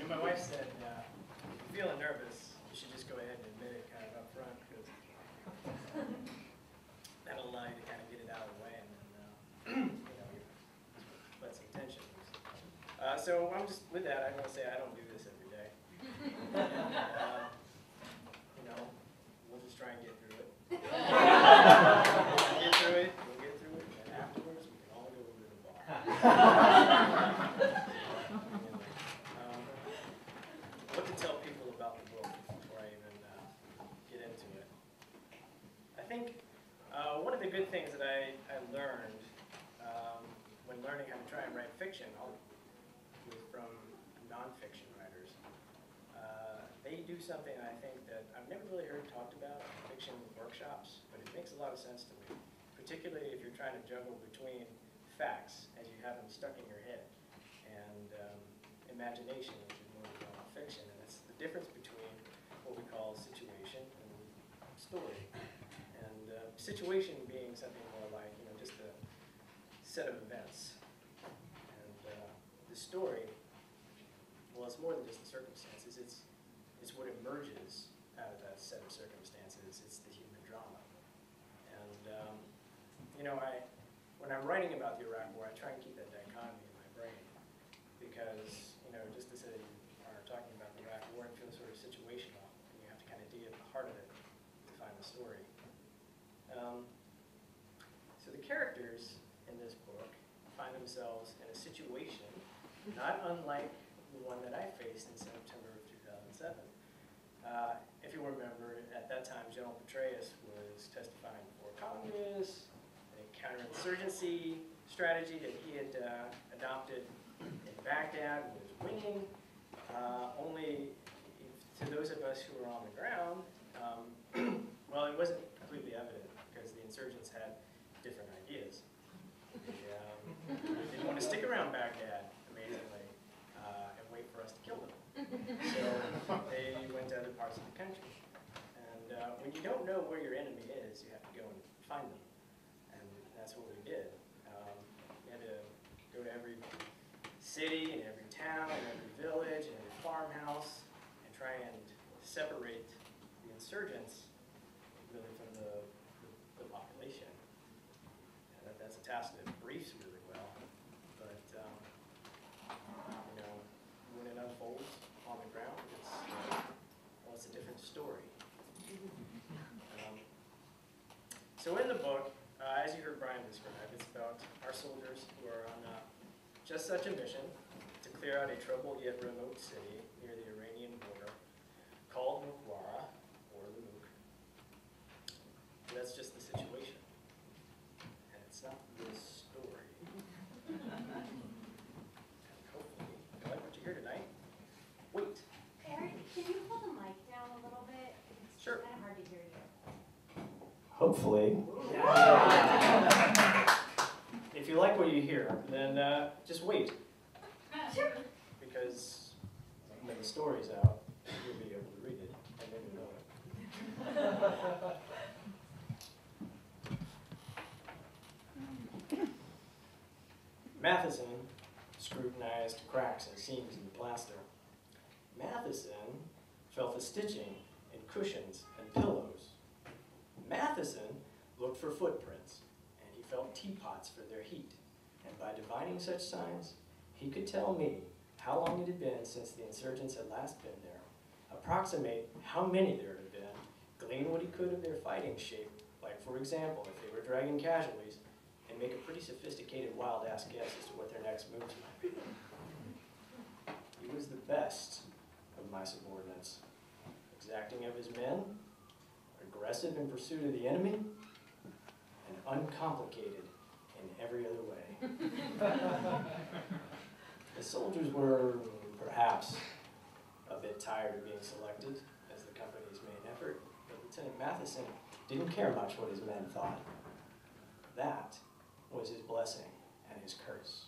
my wife said, if you're feeling nervous, you should just go ahead and admit it kind of up front, because that'll allow you to kind of get it out of the way, and then you let some tension loose. So I'm just, with that, I'm going to say I don't do this every day. We'll just try and get through it. We'll get through it, and afterwards we can all go over to the bar. What to tell people about the book before I even get into it. I think one of the good things that I learned when learning how to try and write fiction was from nonfiction writers. They do something I think that I've never really heard talked about in fiction workshops, but it makes a lot of sense to me, particularly if you're trying to juggle between facts as you have them stuck in your head and imagination, which is more fiction. And it's the difference between what we call situation and story. And situation being something more like, just a set of events. And the story, well, it's more than just the circumstances. It's what emerges out of that set of circumstances. It's the human drama. And when I'm writing about the Iraq War, I try and keep that dichotomy in my brain, because just to say that you are talking about the Iraq War, it feels sort of situational, and you have to kind of dig at the heart of it to find the story. So the characters in this book find themselves in a situation not unlike the one that I faced in September of 2007. If you remember, at that time, General Petraeus was testifying before Congress, a counterinsurgency strategy that he had adopted in Baghdad was winning. Only to those of us who were on the ground, well, it wasn't completely evident, because the insurgents had different ideas. They didn't want to stick around Baghdad, amazingly, and wait for us to kill them. So they went to other parts of the country. And when you don't know where your enemy is, you have to go and find them. And that's what we did. You had to go to every city and every town and every village and every farmhouse and try and separate the insurgents really from the population. And that's a task that briefs really well. But when it unfolds on the ground, it's a different story. So in the book, as you heard Brian describe, it's about our soldiers who are on just such a mission to clear out a troubled yet remote city near the Iranian border called Mukwara, or Lamuk. That's just the situation. And it's not this story. And hopefully, you like what you hear tonight. Wait. Eric, can you pull the mic down a little bit? It's Sure. kind of hard to hear you. Hopefully. If you like what you hear, then just wait. Sure. Because when the story's out, you'll be able to read it and maybe know it. Matheson scrutinized cracks and seams in the plaster. Matheson felt the stitching in cushions and pillows. Matheson looked for footprints, and he felt teapots for their heat. And by divining such signs, he could tell me how long it had been since the insurgents had last been there, approximate how many there had been, glean what he could of their fighting shape, like, for example, if they were dragging casualties, and make a pretty sophisticated wild-ass guess as to what their next moves might be. He was the best of my subordinates, exacting of his men, aggressive in pursuit of the enemy, and uncomplicated in every other way. The soldiers were perhaps a bit tired of being selected as the company's main effort, but Lieutenant Matheson didn't care much what his men thought. That was his blessing and his curse.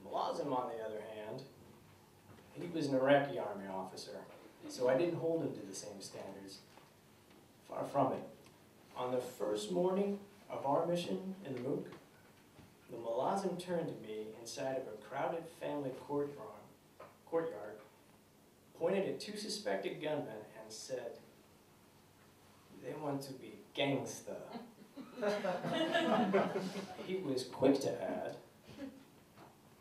Mulazim, on the other hand, he was an Iraqi army officer, so I didn't hold him to the same standards. Far from it. On the first morning of our mission in the MOOC, the Mulazim turned to me inside of a crowded family courtyard pointed at two suspected gunmen and said, "They want to be gangsta." He was quick to add,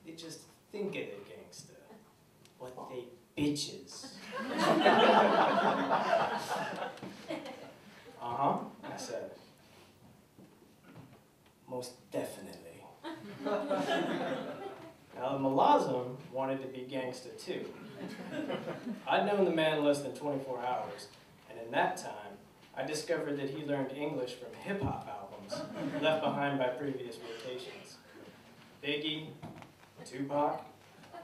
"They just think they're gangsta, but they bitches." "Uh-huh," I said. "Most definitely." Now, the Malazim wanted to be gangsta too. I'd known the man less than 24 hours, and in that time, I discovered that he learned English from hip-hop albums left behind by previous rotations. Biggie, Tupac,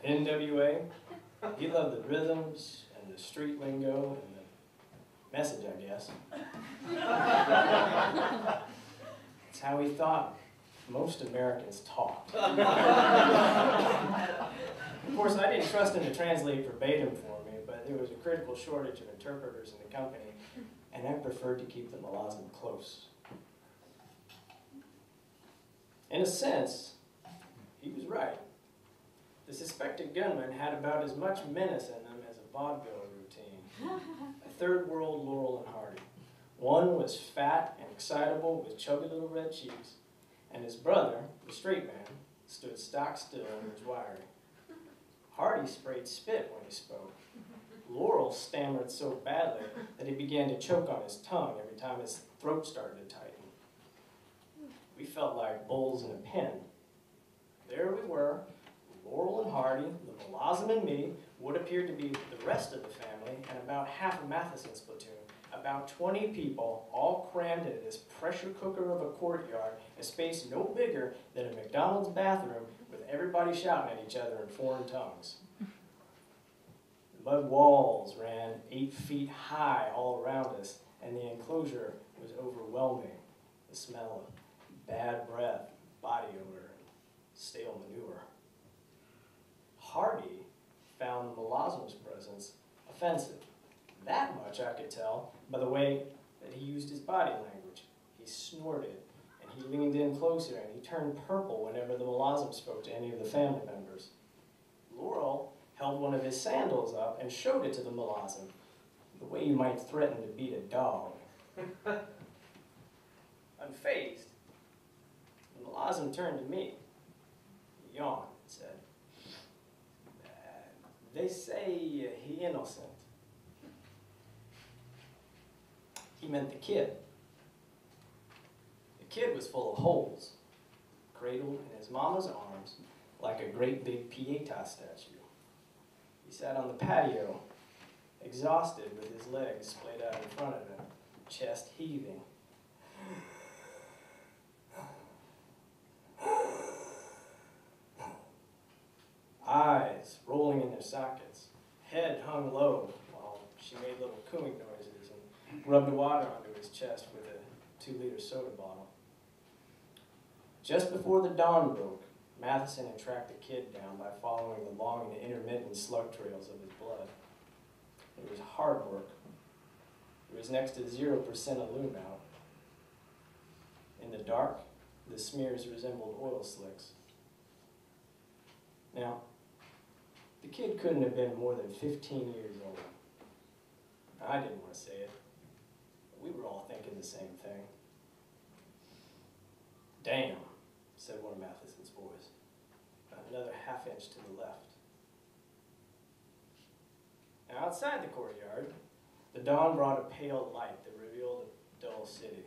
NWA. He loved the rhythms and the street lingo and the message, I guess. It's how he thought most Americans talked. Of course, I didn't trust him to translate verbatim for me, but there was a critical shortage of interpreters in the company, and I preferred to keep the Malazim close. In a sense, he was right. The suspected gunman had about as much menace in them as a vaudeville routine. A third world Laurel and Hardy. One was fat and excitable with chubby little red cheeks, and his brother, the straight man, stood stock still and was wiry. Hardy sprayed spit when he spoke. Laurel stammered so badly that he began to choke on his tongue every time his throat started to tighten. We felt like bulls in a pen. There we were, Laurel and Hardy, the Malazim and me, what appeared to be the rest of the family, and about half of Matheson's platoon. About 20 people, all crammed into this pressure cooker of a courtyard, a space no bigger than a McDonald's bathroom, with everybody shouting at each other in foreign tongues. The mud walls ran 8 feet high all around us, and the enclosure was overwhelming. The smell of bad breath, body odor, and stale manure. Hardy found the Malazim's presence offensive. That much I could tell by the way that he used his body language. He snorted, and he leaned in closer, and he turned purple whenever the Malazim spoke to any of the family members. Laurel held one of his sandals up and showed it to the Malazim, the way you might threaten to beat a dog. Unfazed, the Malazim turned to me. He yawned and said, "They say he innocent." He meant the kid. The kid was full of holes, cradled in his mama's arms like a great big Pietà statue. He sat on the patio, exhausted with his legs splayed out in front of him, chest heaving. Eyes rolling in their sockets, head hung low while she made little cooing noises and rubbed water onto his chest with a 2-liter soda bottle. Just before the dawn broke, Matheson had tracked the kid down by following the long and intermittent slug trails of his blood. It was hard work. There was next to 0% of loom out. In the dark, the smears resembled oil slicks. Now, the kid couldn't have been more than 15 years old. I didn't want to say it. We were all thinking the same thing. "Damn," said one of Matheson's boys. About another half inch to the left. Now, outside the courtyard, the dawn brought a pale light that revealed a dull city,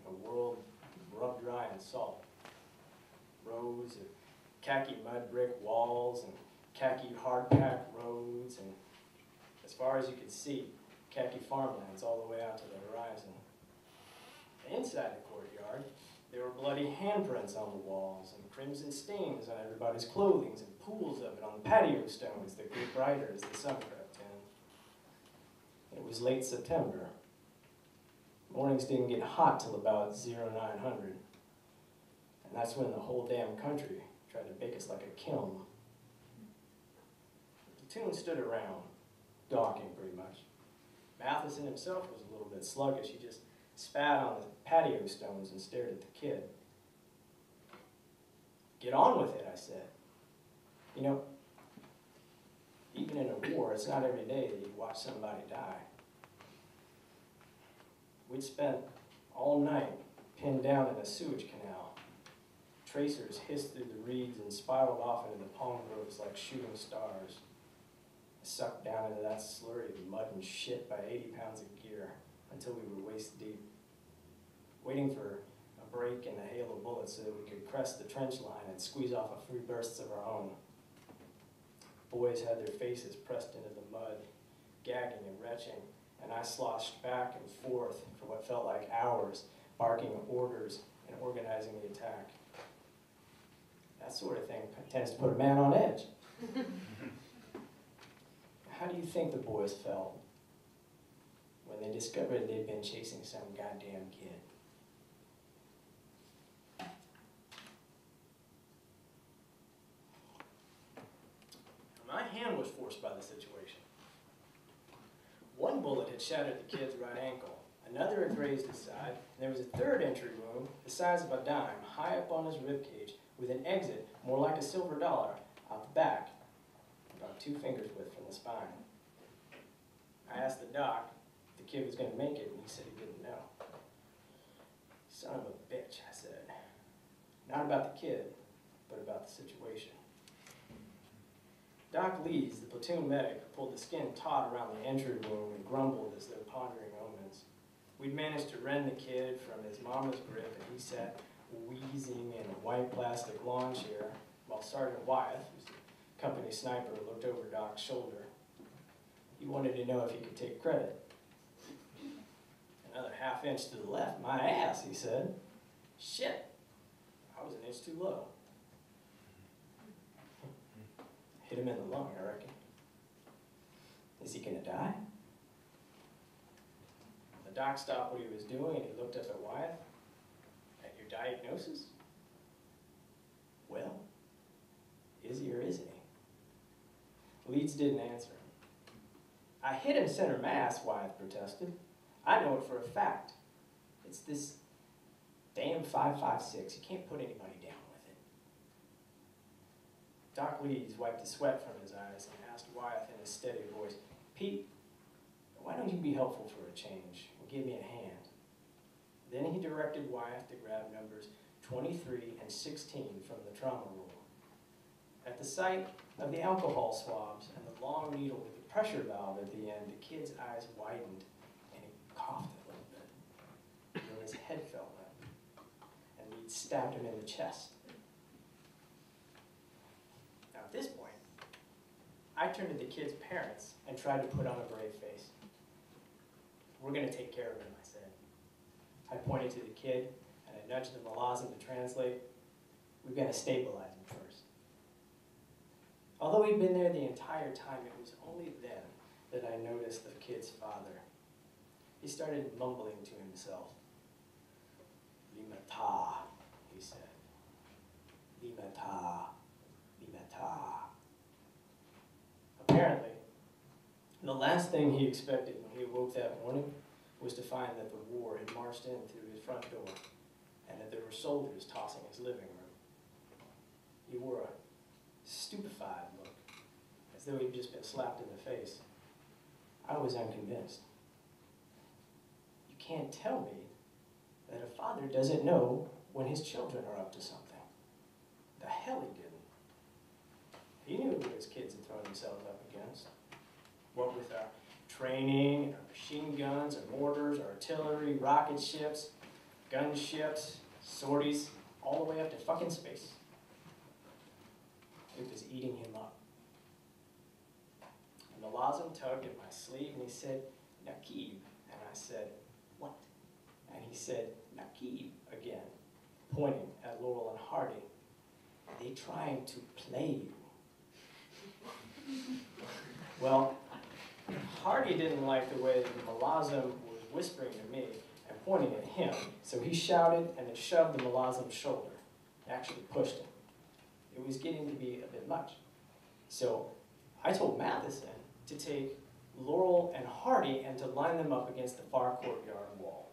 a world rubbed dry in salt. Rows of khaki mud brick walls and khaki hardpack roads, and as far as you could see, khaki farmlands all the way out to the horizon. Inside the courtyard, there were bloody handprints on the walls and crimson stains on everybody's clothing and pools of it on the patio stones that grew brighter as the sun crept in. It was late September. Mornings didn't get hot till about 0900, and that's when the whole damn country tried to bake us like a kiln. The platoon stood around, gawking pretty much. Matheson himself was a little bit sluggish. He just spat on the patio stones and stared at the kid. "Get on with it," I said. You know, even in a war, war, it's not every day that you watch somebody die. We'd spent all night pinned down in a sewage canal. Tracers hissed through the reeds and spiraled off into the palm groves like shooting stars. Sucked down into that slurry of mud and shit by 80 pounds of gear until we were waist deep, waiting for a break in the hail of bullets so that we could crest the trench line and squeeze off a few bursts of our own. Boys had their faces pressed into the mud, gagging and retching, and I sloshed back and forth for what felt like hours, barking orders and organizing the attack. That sort of thing tends to put a man on edge. How do you think the boys felt when they discovered they'd been chasing some goddamn kid? My hand was forced by the situation. One bullet had shattered the kid's right ankle, another had grazed his side, and there was a third entry wound the size of a dime high up on his ribcage with an exit more like a silver dollar out the back, about 2 fingers width from the spine. I asked the doc if the kid was going to make it, and he said he didn't know. Son of a bitch, I said. Not about the kid, but about the situation. Doc Lees, the platoon medic, pulled the skin taut around the entry wound and grumbled as though pondering omens. We'd managed to rend the kid from his mama's grip, and he sat wheezing in a white plastic lawn chair, while Sergeant Wyeth, who's the company sniper, looked over Doc's shoulder. He wanted to know if he could take credit. Another half inch to the left, my ass, he said. Shit, I was an inch too low. Hit him in the lung, I reckon. Is he gonna die? The doc stopped what he was doing and he looked up at Wyeth. At your diagnosis? Well, is he or isn't he? Leeds didn't answer. I hit him center mass, Wyeth protested. I know it for a fact. It's this damn 5.56. You can't put anybody down with it. Doc Leeds wiped the sweat from his eyes and asked Wyeth in a steady voice, Pete, why don't you be helpful for a change and give me a hand? Then he directed Wyeth to grab numbers 23 and 16 from the trauma room. At the sight of the alcohol swabs and the long needle with the pressure valve at the end, the kid's eyes widened and he coughed a little bit. Then his head fell limp, and Leeds stabbed him in the chest. Now at this point, I turned to the kid's parents and tried to put on a brave face. We're going to take care of him, I said. I pointed to the kid and I nudged the Malazan to translate. We've got to stabilize him first. Although he'd been there the entire time, it was only then that I noticed the kid's father. He started mumbling to himself. Limata, he said. Limata, limata. Apparently, the last thing he expected when he awoke that morning was to find that the war had marched in through his front door and that there were soldiers tossing his living room. He wore a stupefied look, as though he'd just been slapped in the face. I was unconvinced. You can't tell me that a father doesn't know when his children are up to something. The hell he didn't. He knew what his kids had thrown themselves up against. What with our training, our machine guns, our mortars, our artillery, rocket ships, gunships, sorties, all the way up to fucking space. It was eating him up. And the Malazan tugged at my sleeve and he said, Naqib. And I said, what? And he said, Naqib again, pointing at Laurel and Hardy. Are they trying to play you? Well, Hardy didn't like the way the Malazan was whispering to me and pointing at him, so he shouted and then shoved the Malazan's shoulder, actually pushed him. It was getting to be a bit much. So I told Matheson to take Laurel and Hardy and to line them up against the far courtyard wall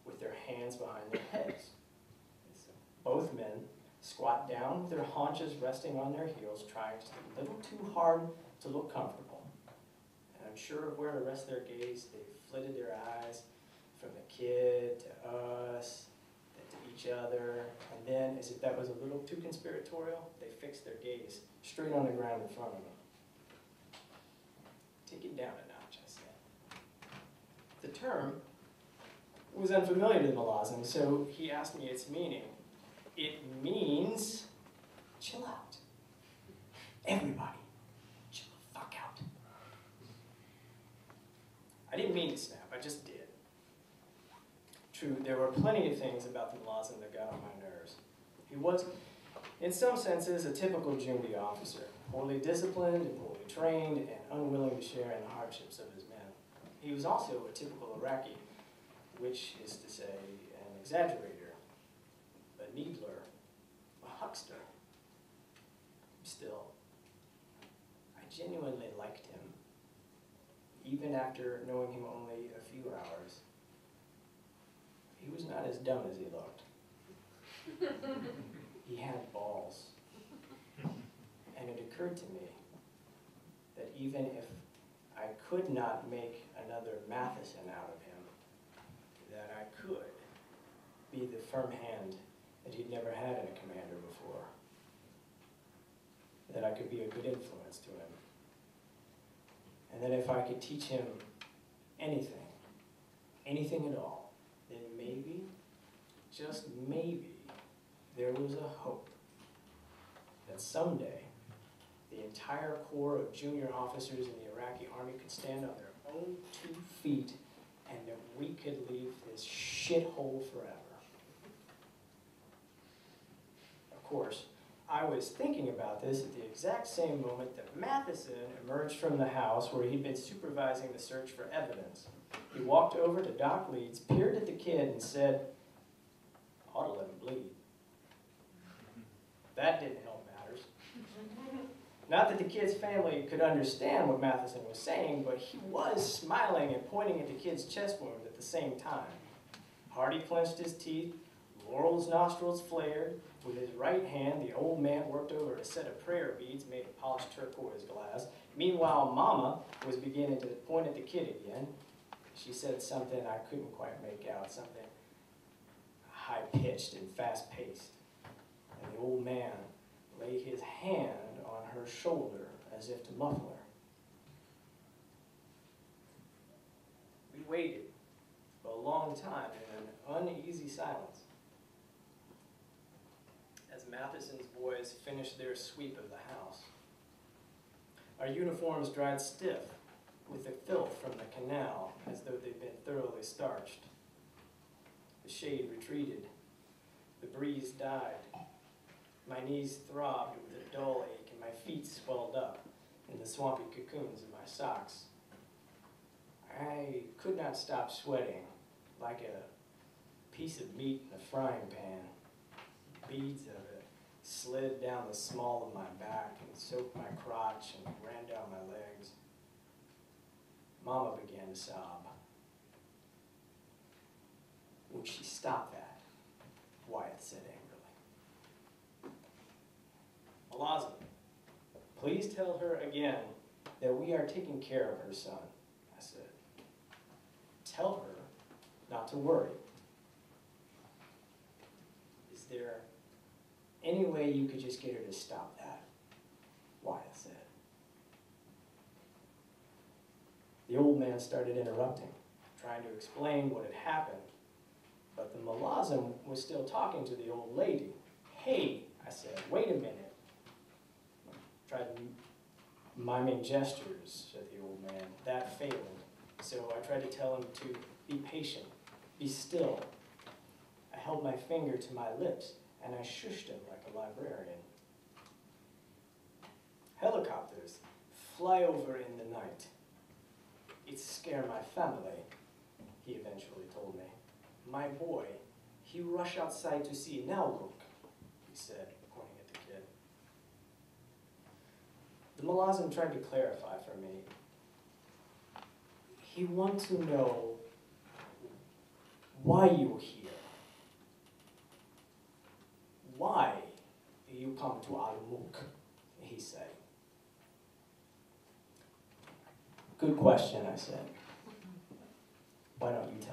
with their hands behind their heads. So both men squat down with their haunches resting on their heels, trying just a little too hard to look comfortable. unsure of where to rest their gaze, they flitted their eyes from the kid to us, then to each other, and then, as if that was a little too conspiratorial, they fixed their gaze straight on the ground in front of them. Take it down a notch, I said. The term was unfamiliar to Malazan, so he asked me its meaning. It means chill out. Everybody, chill the fuck out. I didn't mean to snap, I just did. True, there were plenty of things about the Malazan that got on my nerves. He was, in some senses, a typical Jundi officer, poorly disciplined and poorly trained and unwilling to share in the hardships of his men. He was also a typical Iraqi, which is to say, an exaggerator, a needler, a huckster. Still, I genuinely liked him, even after knowing him only a few hours. He was not as dumb as he looked. He had balls. And it occurred to me that even if I could not make another Matheson out of him, that I could be the firm hand that he'd never had in a commander before. That I could be a good influence to him. And that if I could teach him anything, anything at all, then maybe, just maybe, there was a hope that someday the entire corps of junior officers in the Iraqi army could stand on their own 2 feet and that we could leave this shithole forever. Of course, I was thinking about this at the exact same moment that Matheson emerged from the house where he'd been supervising the search for evidence. He walked over to Doc Leeds, peered at the kid, and said, "Ought to let him bleed." That didn't help matters. Not that the kid's family could understand what Matheson was saying, but he was smiling and pointing at the kid's chest wound at the same time. Hardy clenched his teeth, Laurel's nostrils flared. With his right hand, the old man worked over a set of prayer beads made of polished turquoise glass. Meanwhile, Mama was beginning to point at the kid again. She said something I couldn't quite make out, something high-pitched and fast-paced. And the old man laid his hand on her shoulder as if to muffle her. We waited for a long time in an uneasy silence. As Matheson's boys finished their sweep of the house. Our uniforms dried stiff with the filth from the canal as though they'd been thoroughly starched. The shade retreated. The breeze died. My knees throbbed with a dull ache and my feet swelled up in the swampy cocoons of my socks. I could not stop sweating like a piece of meat in a frying pan. Beads of it slid down the small of my back and soaked my crotch and ran down my legs. Mama began to sob. Would she stop that? Wyatt said angrily. Malazan, please tell her again that we are taking care of her son, I said. Tell her not to worry. Is there any way you could just get her to stop that? Wyatt said. The old man started interrupting, trying to explain what had happened, but the Malazan was still talking to the old lady. Hey, I said, wait a minute. Tried miming gestures, said the old man. That failed, so I tried to tell him to be patient, be still. I held my finger to my lips, and I shushed him like a librarian. Helicopters fly over in the night. It scare my family, he eventually told me. My boy, he rush outside to see. Now look, he said, pointing at the kid. The Malazan tried to clarify for me. He wants to know why you're here. Why do you come to Al-Muk, he said. Good question, I said. Why don't you